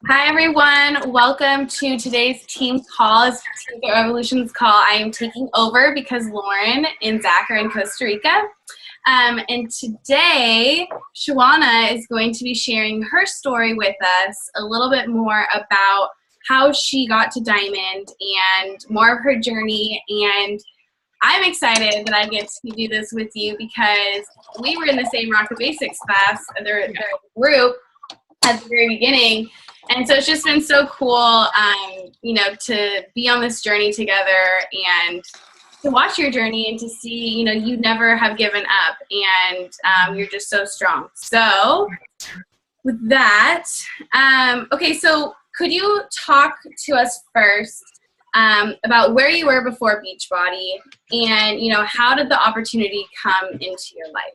Hi, everyone. Welcome to today's team call. It's Team Fit Revolution's call. I am taking over because Lauren and Zach are in Costa Rica. And today, Shawana is going to be sharing her story with us, a little bit more about how she got to Diamond and more of her journey. And I'm excited that I get to do this with you because we were in the same Rocket Basics class, their group, at the very beginning. And so it's just been so cool, to be on this journey together and to watch your journey and to see, you never have given up and you're just so strong. So with that, okay, so could you talk to us first about where you were before Beachbody and, how did the opportunity come into your life?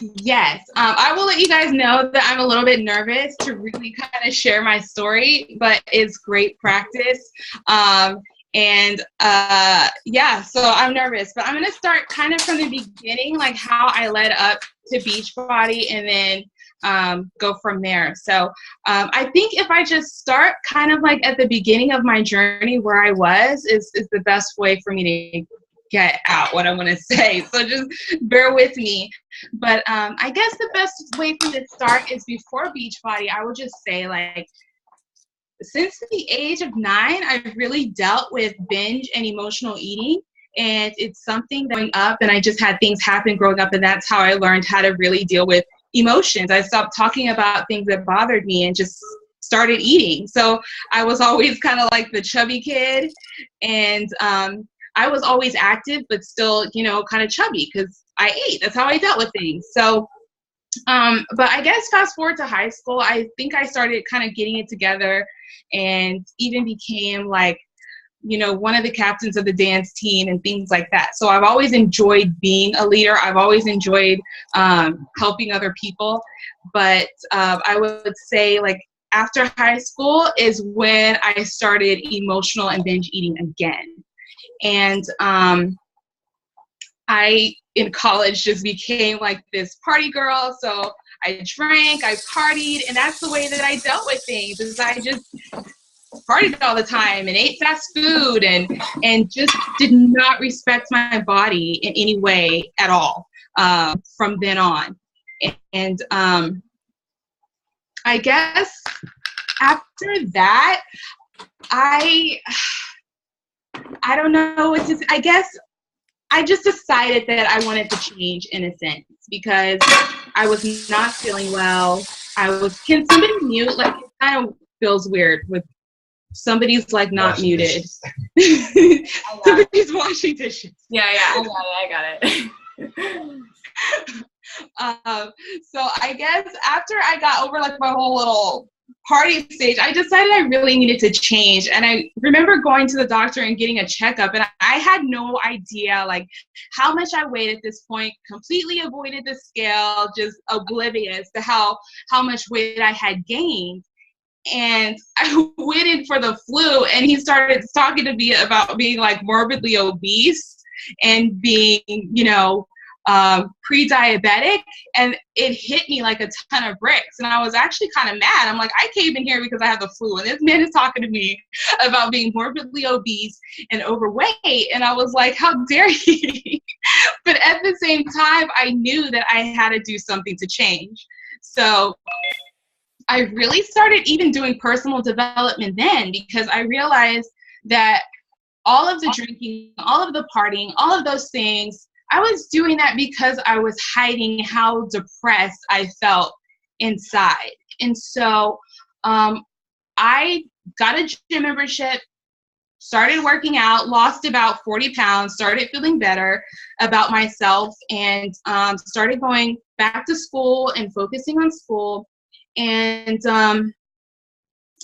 Yes. I will let you guys know that I'm a little bit nervous to really kind of share my story, but it's great practice. So I'm nervous, but I'm going to start kind of from the beginning, like how I led up to Beachbody and then go from there. So I think if I just start kind of like at the beginning of my journey where I was is the best way for me to get out what I want to say. So just bear with me. But I guess the best way for me to start is before Beachbody. I would just say, like, since the age of 9, I've really dealt with binge and emotional eating. And it's something that growing up, and I just had things happen growing up, and that's how I learned how to really deal with emotions. I stopped talking about things that bothered me and just started eating. So I was always kind of like the chubby kid, and I was always active, but still, kind of chubby because I ate. That's how I dealt with things. So, but I guess fast forward to high school, I think I started kind of getting it together and even became like, one of the captains of the dance team and things like that. So I've always enjoyed being a leader. I've always enjoyed helping other people. But I would say, like, after high school is when I started emotional and binge eating again. And I, in college, just became like this party girl. So I drank, I partied, and that's the way that I dealt with things, is I just partied all the time and ate fast food and just did not respect my body in any way at all from then on. And I guess after that, I don't know what to say. I guess I just decided that I wanted to change in a sense because I was not feeling well. Can somebody mute? Like, it kind of feels weird with somebody's like not muted. Somebody's washing dishes. Yeah, I got it. So I guess after I got over like my whole little party stage, I decided I really needed to change. And I remember going to the doctor and getting a checkup, and I had no idea like how much I weighed at this point, completely avoided the scale, just oblivious to how much weight I had gained. And I went in for the flu, and he started talking to me about being like morbidly obese and being, pre-diabetic, and it hit me like a ton of bricks. And I was actually kind of mad. I'm like, I came in here because I have the flu, and this man is talking to me about being morbidly obese and overweight. And I was like, how dare he? But at the same time, I knew that I had to do something to change. So I really started even doing personal development then, because I realized that all of the drinking, all of the partying, all of those things, I was doing that because I was hiding how depressed I felt inside. And so I got a gym membership, started working out, lost about 40 pounds, started feeling better about myself, and started going back to school and focusing on school. And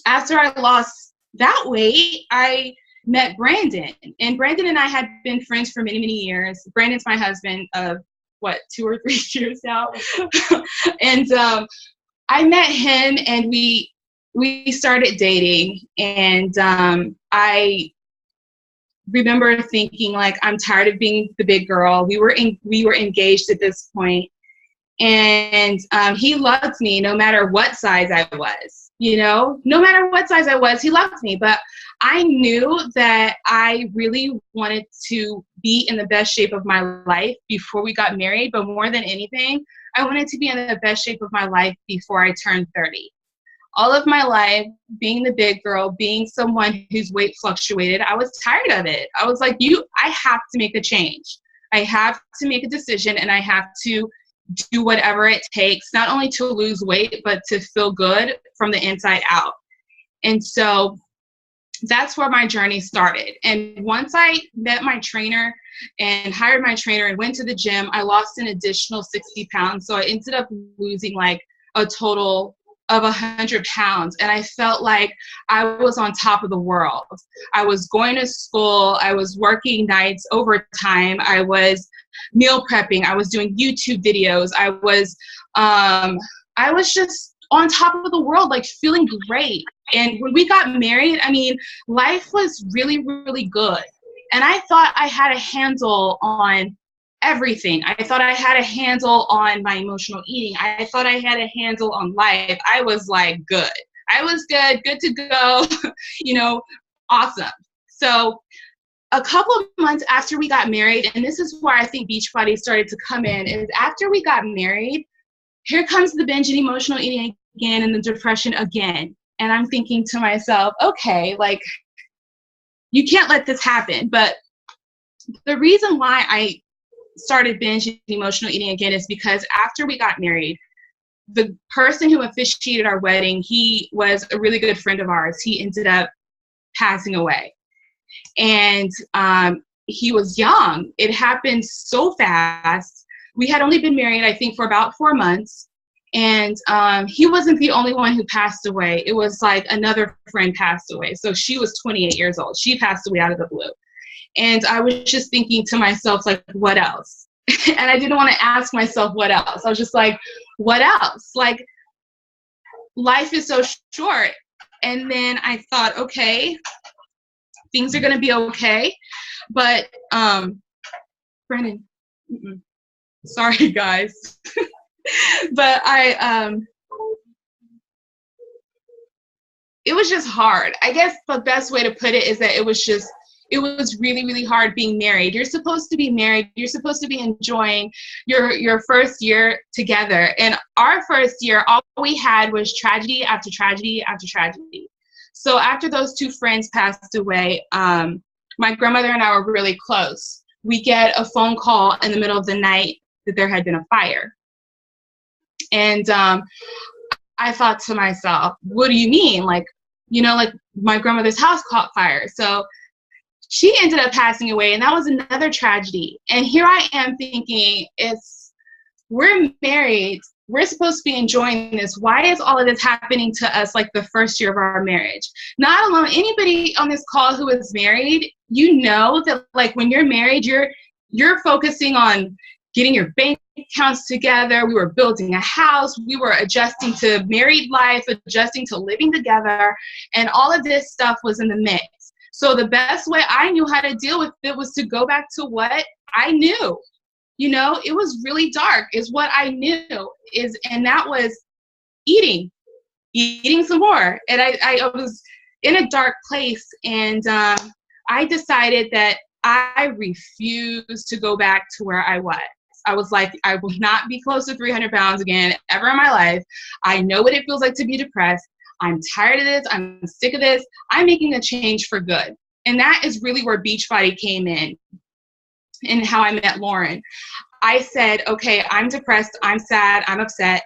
after I lost that weight, I met Brandon. And Brandon and I had been friends for many, many years. Brandon's my husband of, 2 or 3 years now. And I met him, and we started dating. And I remember thinking, like, I'm tired of being the big girl. We were engaged at this point. And he loved me no matter what size I was, you know, no matter what size I was, he loved me. But I knew that I really wanted to be in the best shape of my life before we got married. But more than anything, I wanted to be in the best shape of my life before I turned 30. All of my life, being the big girl, being someone whose weight fluctuated, I was tired of it. I was like, I have to make a change. I have to make a decision, and I have to do whatever it takes, not only to lose weight, but to feel good from the inside out. And so that's where my journey started. And once I met my trainer and hired my trainer and went to the gym, I lost an additional 60 pounds. So I ended up losing like a total of 100 pounds. And I felt like I was on top of the world. I was going to school. I was working nights, overtime. I was meal prepping. I was doing YouTube videos. I was just on top of the world, like feeling great. And when we got married, I mean, life was really, really good. And I thought I had a handle on everything. I thought I had a handle on my emotional eating. I thought I had a handle on life. I was like, good. I was good to go, you know, awesome. So a couple of months after we got married, and this is where I think Beachbody started to come in, is after we got married, here comes the binge and emotional eating again and the depression again. And I'm thinking to myself, okay, like, you can't let this happen. But the reason why I started binge and emotional eating again is because after we got married, the person who officiated our wedding, he was a really good friend of ours. He ended up passing away. And he was young. It happened so fast. We had only been married, I think, for about 4 months. And he wasn't the only one who passed away. It was like another friend passed away. So she was 28 years old. She passed away out of the blue. And I was just thinking to myself, like, what else? And I didn't want to ask myself what else. I was just like, what else? Like, life is so short. And then I thought, okay, things are going to be okay. But, Brandon, sorry, guys. But it was just hard. I guess the best way to put it is that it was really, really hard being married. You're supposed to be married. You're supposed to be enjoying your first year together. And our first year, all we had was tragedy after tragedy after tragedy. So after those two friends passed away, my grandmother and I were really close. We get a phone call in the middle of the night that there had been a fire. And I thought to myself, what do you mean? Like, you know, like my grandmother's house caught fire. So she ended up passing away, and that was another tragedy. And here I am thinking, we're married. We're supposed to be enjoying this. Why is all of this happening to us like the first year of our marriage? Not alone. Anybody on this call who is married, you know that like when you're married, you're focusing on getting your bank accounts together. We were building a house. We were adjusting to married life, adjusting to living together. And all of this stuff was in the mix. So the best way I knew how to deal with it was to go back to what I knew. You know, it was really dark is what I knew and that was eating some more. And I was in a dark place, and I decided that I refused to go back to where I was. I was like, I will not be close to 300 pounds again ever in my life. I know what it feels like to be depressed. I'm tired of this. I'm sick of this. I'm making a change for good. And that is really where Beachbody came in and how I met Lauren. I said, okay, I'm depressed. I'm sad. I'm upset.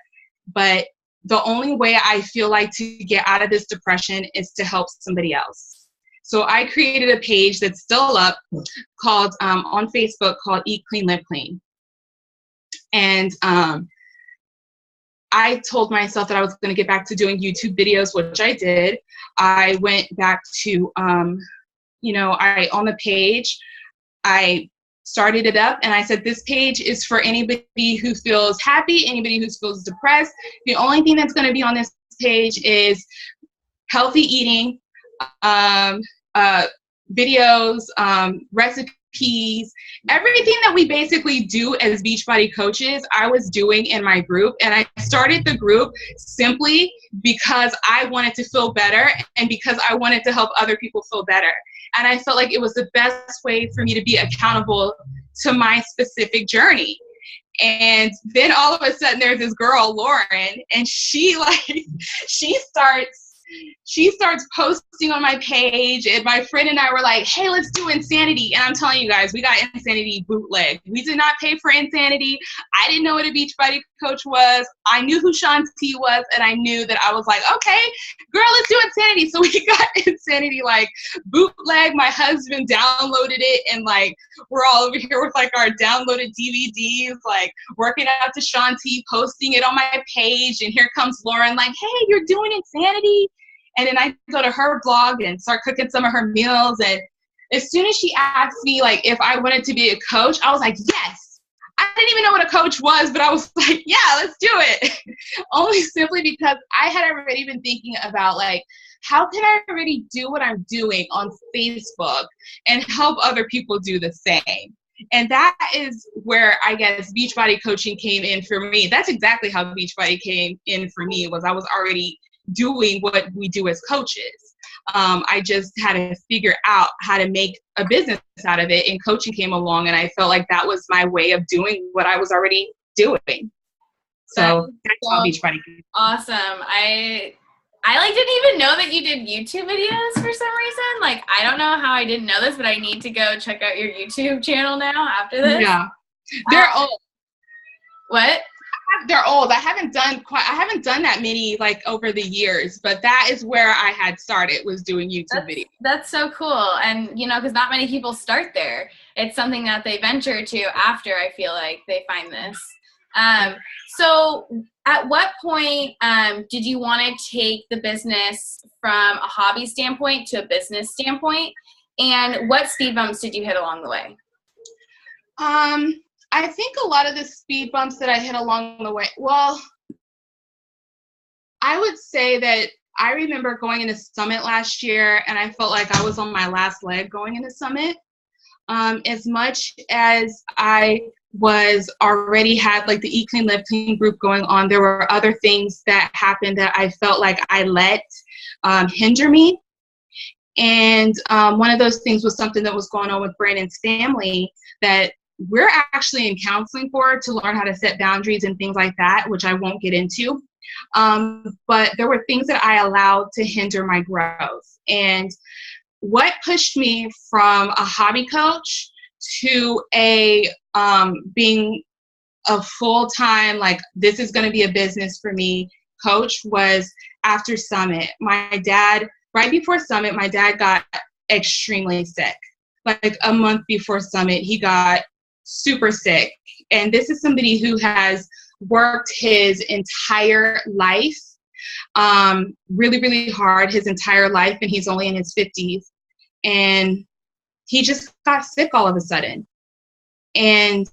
But the only way I feel like to get out of this depression is to help somebody else. So I created a page that's still up called on Facebook called Eat Clean, Live Clean. And I told myself that I was going to get back to doing YouTube videos, which I did. I went back to, on the page, I started it up and I said, this page is for anybody who feels happy, anybody who feels depressed. The only thing that's going to be on this page is healthy eating, videos, recipes, recipes, everything that we basically do as Beachbody coaches, I was doing in my group. And I started the group simply because I wanted to feel better and because I wanted to help other people feel better. And I felt like it was the best way for me to be accountable to my specific journey. And then all of a sudden there's this girl, Lauren, and she starts posting on my page, and my friend and I were like, hey, let's do Insanity. And I'm telling you guys, we got Insanity bootleg. We did not pay for Insanity. I didn't know what a Beachbody coach was. I knew who Shawn T was, and I knew that I was like, okay, girl, let's do Insanity. So we got Insanity like bootleg. My husband downloaded it, and like we're all over here with like our downloaded DVDs, like working out to Shawn T, posting it on my page. And here comes Lauren like, hey, you're doing Insanity? And then I go to her blog and start cooking some of her meals. And as soon as she asked me like if I wanted to be a coach, I was like, yes. I didn't even know what a coach was, but I was like, yeah, let's do it. Only simply because I had already been thinking about like, how can I already do what I'm doing on Facebook and help other people do the same? And that is where I guess Beachbody coaching came in for me. That's exactly how Beachbody came in for me, was I was already doing what we do as coaches. I just had to figure out how to make a business out of it, and coaching came along, and I felt like that was my way of doing what I was already doing. So that's how Beachbody came. Awesome. I like didn't even know that you did YouTube videos for some reason. Like, I don't know how I didn't know this, but I need to go check out your YouTube channel now after this. Yeah. They're old. What? They're old. I haven't done that many like over the years, but that is where I had started, was doing YouTube videos. That's so cool. And, you know, because not many people start there. It's something that they venture to after, I feel like, they find this. So at what point did you want to take the business from a hobby standpoint to a business standpoint? And what speed bumps did you hit along the way? I think a lot of the speed bumps that I hit along the way, well, I would say that I remember going into Summit last year, and I felt like I was on my last leg going into Summit. As much as I was already had like the Eat Clean Live Clean group going on, there were other things that happened that I felt like I let hinder me. And one of those things was something that was going on with Brandon's family that we're actually in counseling for, to learn how to set boundaries and things like that, which I won't get into. But there were things that I allowed to hinder my growth. And what pushed me from a hobby coach to being a full-time, like, this is going to be a business for me coach was after Summit. My dad, right before Summit, my dad got extremely sick. Like a month before Summit, he got super sick. And this is somebody who has worked his entire life, really, really hard his entire life, and he's only in his 50s. And he just got sick all of a sudden. And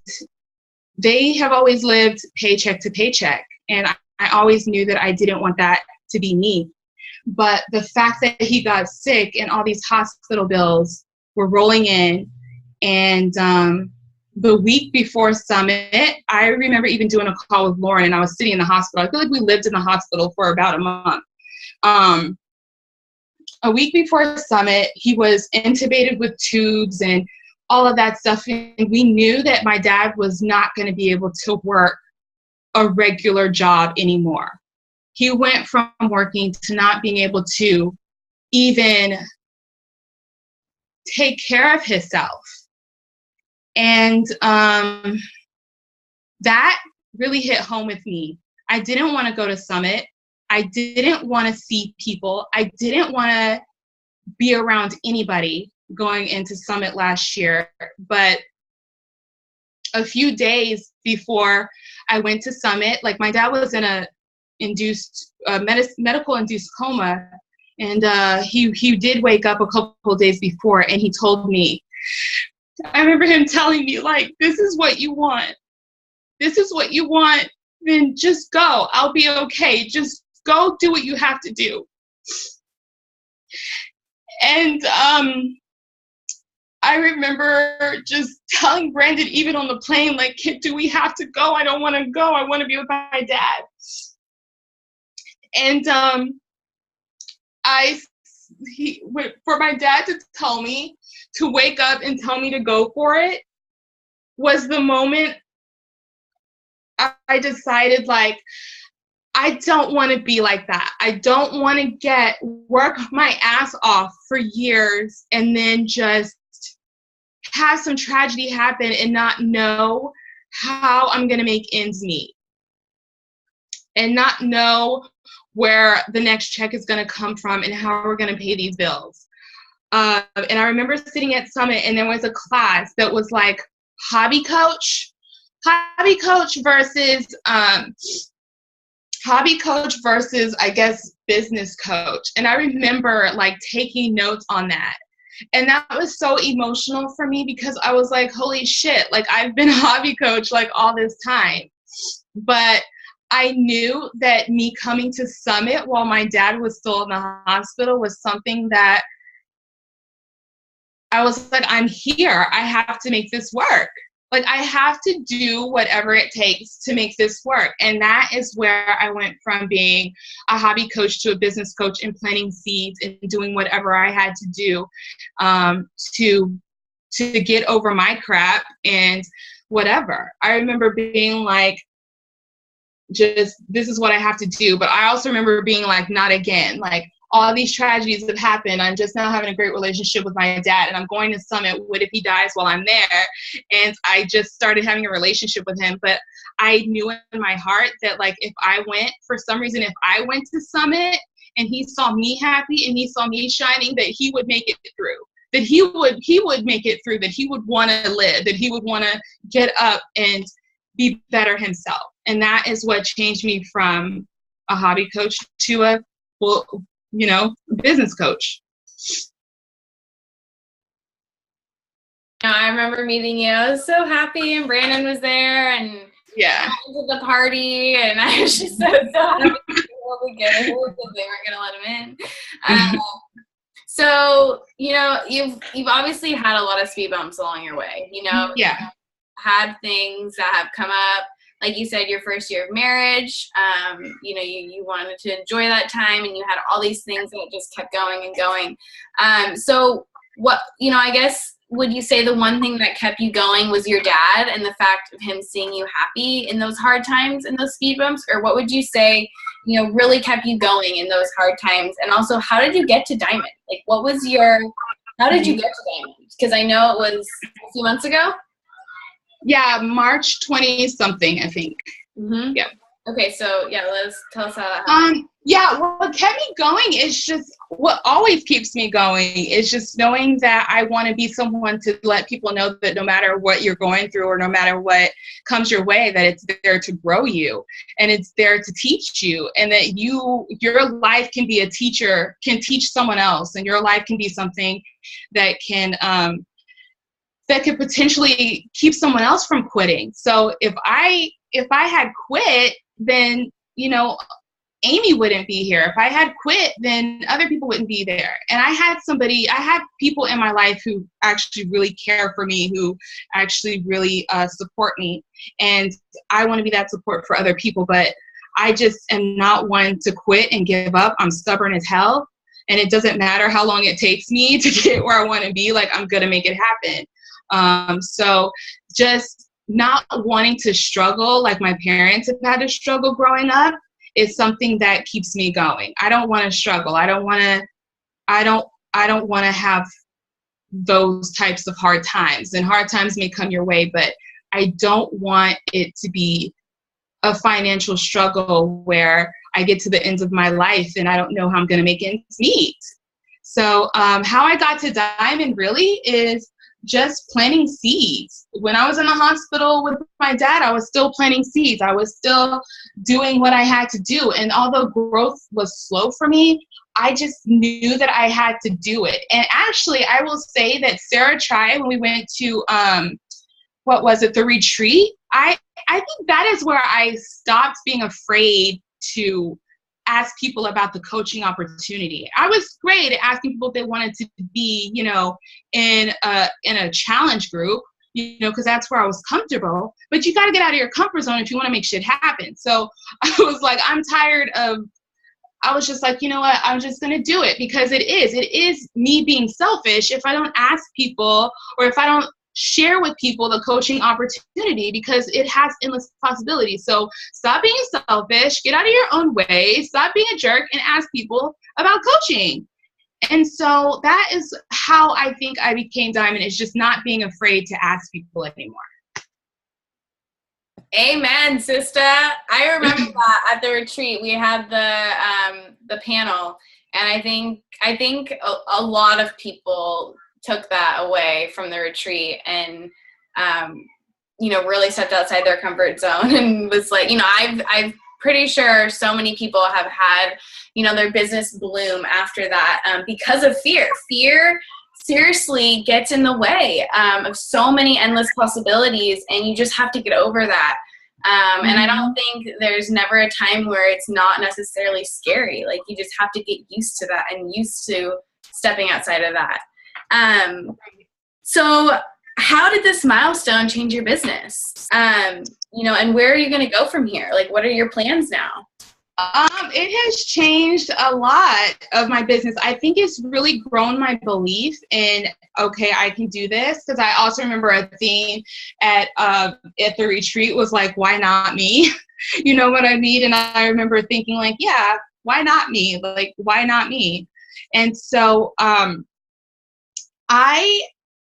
they have always lived paycheck to paycheck. And I always knew that I didn't want that to be me. But the fact that he got sick and all these hospital bills were rolling in, and the week before Summit, I remember even doing a call with Lauren, and I was sitting in the hospital. I feel like we lived in the hospital for about a month. A week before Summit, he was intubated with tubes and all of that stuff. And we knew that my dad was not going to be able to work a regular job anymore. He went from working to not being able to even take care of himself. And that really hit home with me. I didn't want to go to Summit. I didn't want to see people. I didn't want to be around anybody going into Summit last year. But a few days before I went to Summit, like, my dad was in a medical induced coma. And he did wake up a couple days before, and he told me, I remember him telling me, like, this is what you want. This is what you want. Then just go. I'll be okay. Just go do what you have to do. And I remember just telling Brandon, even on the plane, like, do we have to go? I don't want to go. I want to be with my dad. And for my dad to tell me to wake up and tell me to go for it was the moment I decided, like, I don't want to be like that. I don't want to work my ass off for years and then just have some tragedy happen and not know how I'm going to make ends meet and not know where the next check is going to come from and how we're going to pay these bills. And I remember sitting at Summit, and there was a class that was like hobby coach versus I guess business coach. And I remember like taking notes on that. And that was so emotional for me because I was like, holy shit, like I've been a hobby coach like all this time. But I knew that me coming to Summit while my dad was still in the hospital was something that I was like, I'm here. I have to make this work. Like, I have to do whatever it takes to make this work. And that is where I went from being a hobby coach to a business coach and planting seeds and doing whatever I had to do to get over my crap and whatever. I remember being like, just, this is what I have to do. But I also remember being like, not again. Like, all these tragedies have happened. I'm just now having a great relationship with my dad, and I'm going to Summit. What if he dies while I'm there? And I just started having a relationship with him. But I knew in my heart that, like, if I went to Summit and he saw me happy and he saw me shining, that he would make it through. That he would make it through. That he would want to live. That he would want to get up and be better himself. And that is what changed me from a hobby coach to a business coach. I remember meeting you. I was so happy, and Brandon was there, and yeah, I was at the party, and I was just so happy to be able to get him because they weren't going to let him in. So, you've obviously had a lot of speed bumps along your way. Yeah. You've had things that have come up. Like you said, your first year of marriage, you wanted to enjoy that time, and you had all these things that just kept going and going. So what, I guess, would you say the one thing that kept you going was your dad and the fact of him seeing you happy in those hard times and those speed bumps? Or what would you say, really kept you going in those hard times? And also, how did you get to Diamond? Like, how did you get to Diamond? Because I know it was a few months ago. Yeah, March 20-something, I think. Mm-hmm. Yeah. Okay, so tell us how that happened. What kept me going is just what always keeps me going is just knowing that I want to be someone to let people know that no matter what you're going through or no matter what comes your way, that it's there to grow you and it's there to teach you, and that your life can be a teacher, can teach someone else, and your life can be something that can potentially keep someone else from quitting. So if I had quit, then, Amy wouldn't be here. If I had quit, then other people wouldn't be there. And I had people in my life who actually really care for me, who actually really support me. And I want to be that support for other people, but I just am not one to quit and give up. I'm stubborn as hell. And it doesn't matter how long it takes me to get where I want to be, like, I'm going to make it happen. So just not wanting to struggle like my parents have had to struggle growing up is something that keeps me going. I don't want to struggle. I don't want to have those types of hard times, and hard times may come your way, but I don't want it to be a financial struggle where I get to the ends of my life and I don't know how I'm going to make ends meet. So how I got to Diamond really is just planting seeds. When I was in the hospital with my dad, I was still planting seeds. I was still doing what I had to do. And although growth was slow for me, I just knew that I had to do it. And actually, I will say that Sarah tried when we went to, the retreat. I think that is where I stopped being afraid to ask people about the coaching opportunity. I was great at asking people if they wanted to be, you know, in a challenge group, you know, because that's where I was comfortable. But you got to get out of your comfort zone if you want to make shit happen. So I was like, I was just like, you know what, I'm just going to do it, because it is me being selfish if I don't ask people, or if I don't share with people the coaching opportunity, because it has endless possibilities. So stop being selfish, get out of your own way, stop being a jerk, and ask people about coaching. And so that is how I think I became Diamond, is just not being afraid to ask people anymore. Amen, sister. I remember that at the retreat we had the panel, and I think a lot of people took that away from the retreat, and you know, really stepped outside their comfort zone and was like, you know, I've pretty sure so many people have had, you know, their business bloom after that because of fear. Fear seriously gets in the way of so many endless possibilities, and you just have to get over that. And I don't think there's never a time where it's not necessarily scary. Like, you just have to get used to that and used to stepping outside of that. So how did this milestone change your business? You know, and where are you going to go from here? Like, what are your plans now? It has changed a lot of my business. I think it's really grown my belief in, okay, I can do this. Because I also remember a theme at the retreat was like, why not me? You know what I mean? And I remember thinking like, yeah, why not me? Like, why not me? And so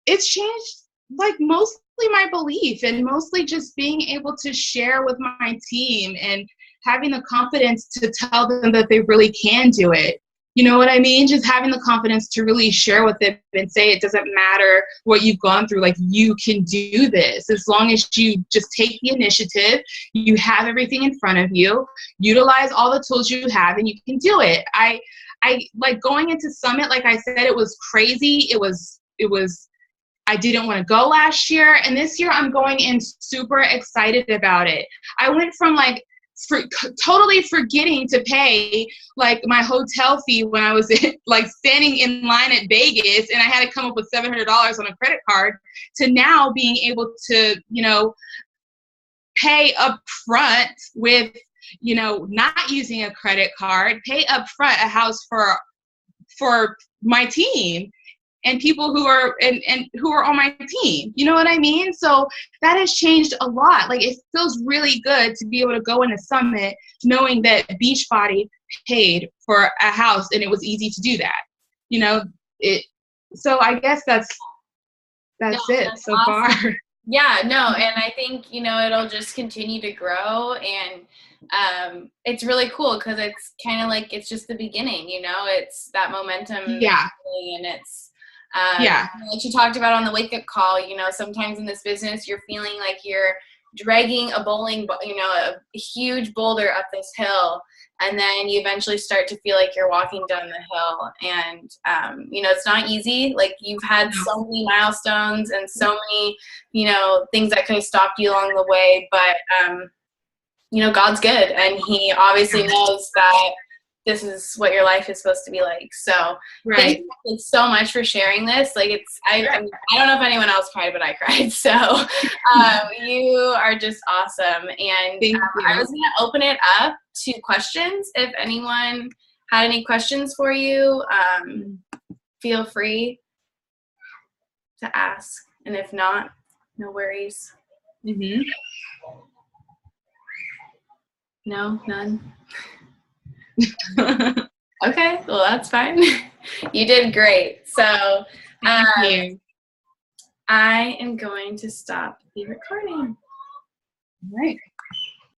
it's changed like mostly my belief, and mostly just being able to share with my team and having the confidence to tell them that they really can do it. You know what I mean? Just having the confidence to really share with them and say, it doesn't matter what you've gone through, like, you can do this. As long as you just take the initiative, you have everything in front of you, utilize all the tools you have, and you can do it. I like going into Summit, like I said, it was crazy. It was, I didn't want to go last year. And this year I'm going in super excited about it. I went from like, totally forgetting to pay like my hotel fee when I was like standing in line at Vegas, and I had to come up with $700 on a credit card, to now being able to, you know, pay up front with, you know, not using a credit card, pay up front a house for my team and people who are and who are on my team. You know what I mean? So that has changed a lot. Like, it feels really good to be able to go in a Summit knowing that Beachbody paid for a house, and it was easy to do that. You know, so I guess that's it so awesome. Far. Yeah, no, and I think, you know, it'll just continue to grow, and it's really cool because it's kind of like, it's just the beginning, you know, it's that momentum. Yeah. And it's, like you talked about on the wake up call, you know, sometimes in this business, you're feeling like you're dragging a huge boulder up this hill, and then you eventually start to feel like you're walking down the hill. And, you know, it's not easy. Like, you've had so many milestones and so many, you know, things that could have stopped you along the way, but, you know, God's good, and he obviously knows that this is what your life is supposed to be like. So thank you so much for sharing this. Like, I don't know if anyone else cried, but I cried. So you are just awesome. And I was going to open it up to questions. If anyone had any questions for you, feel free to ask. And if not, no worries. No, none. Okay, well, that's fine. You did great. So I am going to stop the recording. All right.